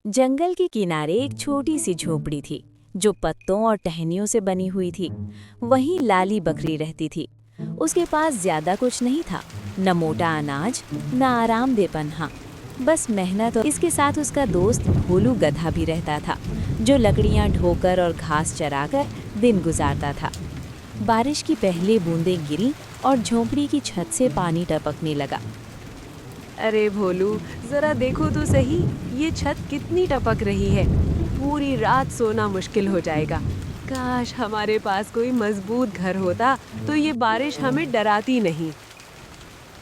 जंगल के किनारे एक छोटी सी झोपड़ी थी जो पत्तों और टहनियों से बनी हुई थी। वहीं लाली बकरी रहती थी। उसके पास ज्यादा कुछ नहीं था, न मोटा अनाज न आरामदेह पन्हा, बस मेहनत। और इसके साथ उसका दोस्त भोलू गधा भी रहता था जो लकड़ियां ढोकर और घास चराकर दिन गुजारता था। बारिश की पहली बूंदें गिरी और झोपड़ी की छत से पानी टपकने लगा। अरे भोलू, जरा देखो तो सही, ये छत कितनी टपक रही है। पूरी रात सोना मुश्किल हो जाएगा। काश हमारे पास कोई मजबूत घर होता तो ये बारिश हमें डराती नहीं।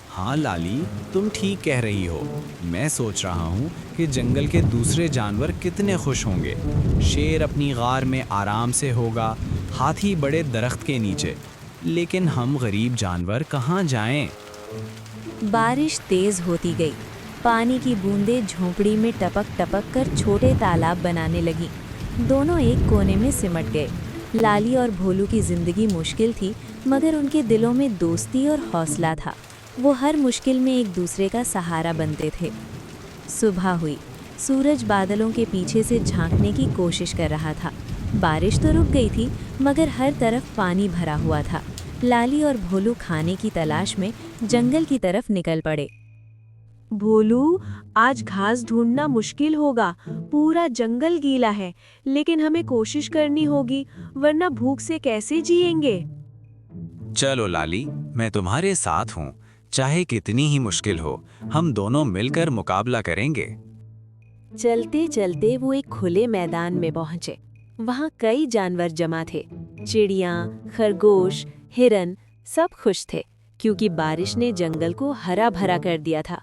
हाँ लाली, तुम ठीक कह रही हो। मैं सोच रहा हूँ कि जंगल के दूसरे जानवर कितने खुश होंगे। शेर अपनी गार में आराम से होगा, हाथी बड़े दरख्त के नीचे, लेकिन हम गरीब जानवर कहाँ जाएं? बारिश तेज होती गई। पानी की बूंदें झोंपड़ी में टपक टपक कर छोटे तालाब बनाने लगी। दोनों एक कोने में सिमट गए। लाली और भोलू की जिंदगी मुश्किल थी, मगर उनके दिलों में दोस्ती और हौसला था। वो हर मुश्किल में एक दूसरे का सहारा बनते थे। सुबह हुई। सूरज बादलों के पीछे से झांकने की कोशिश कर रहा था। बारिश तो रुक गई थी, मगर हर तरफ पानी भरा हुआ था। लाली और भोलू खाने की तलाश में जंगल की तरफ निकल पड़े। भोलू, आज घास ढूंढना मुश्किल होगा। पूरा जंगल गीला है, लेकिन हमें कोशिश करनी होगी, वरना भूख से कैसे जिएंगे। चलो लाली, मैं तुम्हारे साथ हूँ। चाहे कितनी ही मुश्किल हो, हम दोनों मिलकर मुकाबला करेंगे। चलते चलते वो एक खुले मैदान में पहुंचे। वहां कई जानवर जमा थे। चिड़ियां, खरगोश, हिरन, सब खुश थे क्योंकि बारिश ने जंगल को हरा भरा कर दिया था।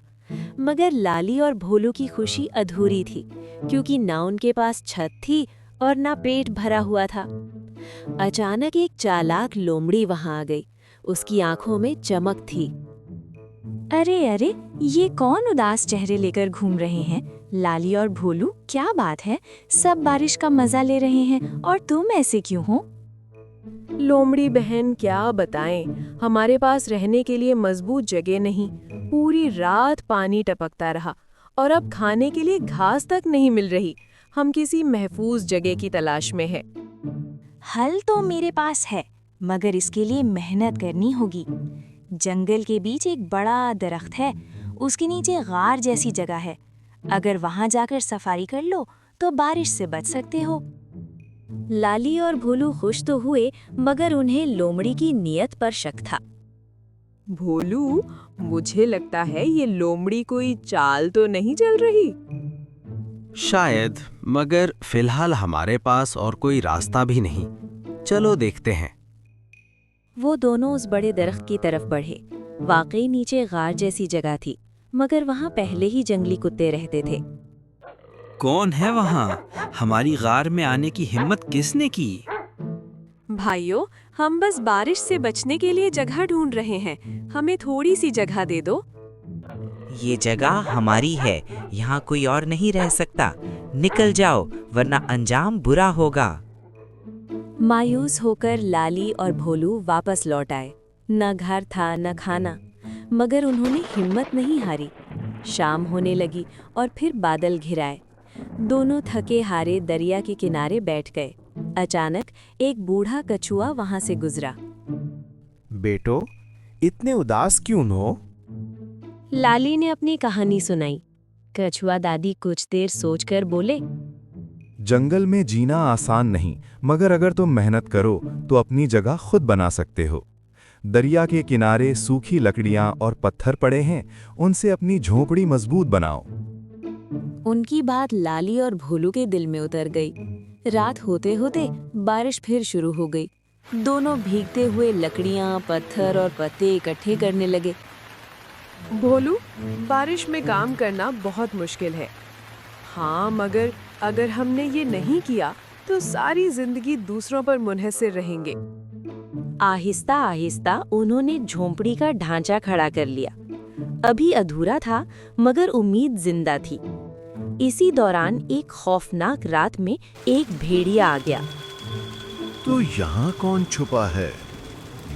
मगर लाली और भोलू की खुशी अधूरी थी क्योंकि ना उनके पास छत थी और ना पेट भरा हुआ था। अचानक एक चालाक लोमड़ी वहां आ गई। उसकी आंखों में चमक थी। अरे अरे, ये कौन उदास चेहरे लेकर घूम रहे हैं? लाली और भोलू, क्या बात है? सब बारिश का मजा ले रहे हैं और तुम ऐसे क्यों हो? लोमड़ी बहन, क्या बताएं, हमारे पास रहने के लिए मजबूत जगह नहीं। पूरी रात पानी टपकता रहा और अब खाने के लिए घास तक नहीं मिल रही। हम किसी महफूज जगह की तलाश में हैं। हल तो मेरे पास है, मगर इसके लिए मेहनत करनी होगी। जंगल के बीच एक बड़ा दरख्त है, उसके नीचे गार जैसी जगह है। अगर वहां जाकर सफारी कर लो तो बारिश से बच सकते हो। लाली और भोलू खुश तो हुए, मगर उन्हें लोमड़ी की नीयत पर शक था। भोलू, मुझे लगता है ये लोमड़ी कोई चाल तो नहीं चल रही। शायद, मगर फिलहाल हमारे पास और कोई रास्ता भी नहीं। चलो देखते हैं। वो दोनों उस बड़े दरख्त की तरफ बढ़े। वाकई नीचे गार जैसी जगह थी, मगर वहां पहले ही जंगली कुत्ते रहते थे। कौन है वहाँ? हमारी गार में आने की हिम्मत किसने की? भाइयों, हम बस बारिश से बचने के लिए जगह ढूंढ रहे हैं। हमें थोड़ी सी जगह दे दो। ये जगह हमारी है, यहाँ कोई और नहीं रह सकता। निकल जाओ, वरना अंजाम बुरा होगा। मायूस होकर लाली और भोलू वापस लौट आए। न घर था न खाना, मगर उन्होंने हिम्मत नहीं हारी। शाम होने लगी और फिर बादल घिराए। दोनों थके हारे दरिया के किनारे बैठ गए। अचानक एक बूढ़ा कछुआ वहां से गुजरा। बेटो, इतने उदास क्यों हो? लाली ने अपनी कहानी सुनाई। कछुआ दादी कुछ देर सोचकर बोले, जंगल में जीना आसान नहीं, मगर अगर तुम मेहनत करो तो अपनी जगह खुद बना सकते हो। दरिया के किनारे सूखी लकड़ियां और पत्थर पड़े हैं, उनसे अपनी झोपड़ी मजबूत बनाओ। उनकी बात लाली और भोलू के दिल में उतर गई। रात होते होते बारिश फिर शुरू हो गई। दोनों भीगते हुए लकड़ियां, पत्थर और पत्ते इकट्ठे करने लगे। भोलू, बारिश में काम करना बहुत मुश्किल है। हाँ, मगर अगर हमने ये नहीं किया तो सारी जिंदगी दूसरों पर मुनहसर रहेंगे। आहिस्ता आहिस्ता उन्होंने झोंपड़ी का ढांचा खड़ा कर लिया। अभी अधूरा था, मगर उम्मीद जिंदा थी। इसी दौरान एक खौफनाक रात में एक भेड़िया आ गया। तो यहाँ कौन छुपा है?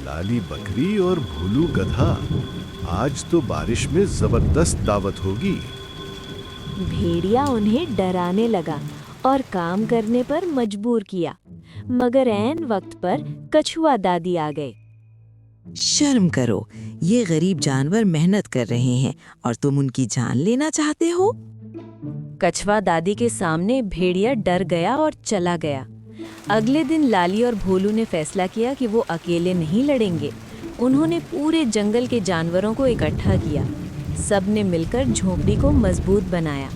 लाली बकरी और भोलू गधा। आज तो बारिश में जबरदस्त दावत होगी। भेड़िया उन्हें डराने लगा और काम करने पर मजबूर किया, मगर ऐन वक्त पर कछुआ दादी आ गए। शर्म करो, ये गरीब जानवर मेहनत कर रहे हैं और तुम उनकी जान लेना चाहते हो। कछुआ दादी के सामने भेड़िया डर गया और चला गया। अगले दिन लाली और भोलू ने फैसला किया कि वो अकेले नहीं लड़ेंगे। उन्होंने पूरे जंगल के जानवरों को इकट्ठा किया। सब ने मिलकर झोपड़ी को मजबूत बनाया।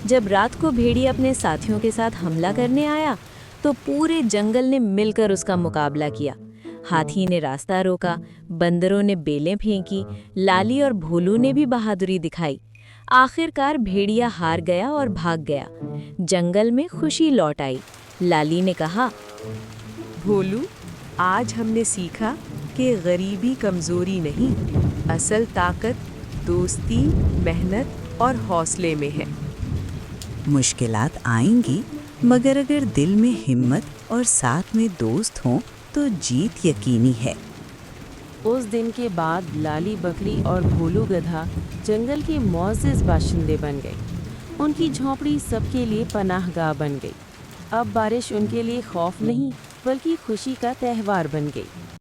जब रात को भेड़िया अपने साथियों के साथ हमला करने आया तो पूरे जंगल ने मिलकर उसका मुकाबला किया। हाथी ने रास्ता रोका, बंदरों ने बेलें फेंकी, लाली और भोलू ने भी बहादुरी दिखाई। आखिरकार भेड़िया हार गया और भाग गया। जंगल में खुशी लौट आई। लाली ने कहा, भोलू, आज हमने सीखा कि गरीबी कमजोरी नहीं, असल ताकत दोस्ती, मेहनत और हौसले में है। मुश्किलात आएंगी, मगर अगर दिल में हिम्मत और साथ में दोस्त हों तो जीत यकीनी है। उस दिन के बाद लाली बकरी और भोलू गधा जंगल के मोअज़्ज़िज़ बाशिंदे बन गए। उनकी झोंपड़ी सबके लिए पनाहगाह बन गई। अब बारिश उनके लिए खौफ नहीं बल्कि खुशी का त्यौहार बन गई।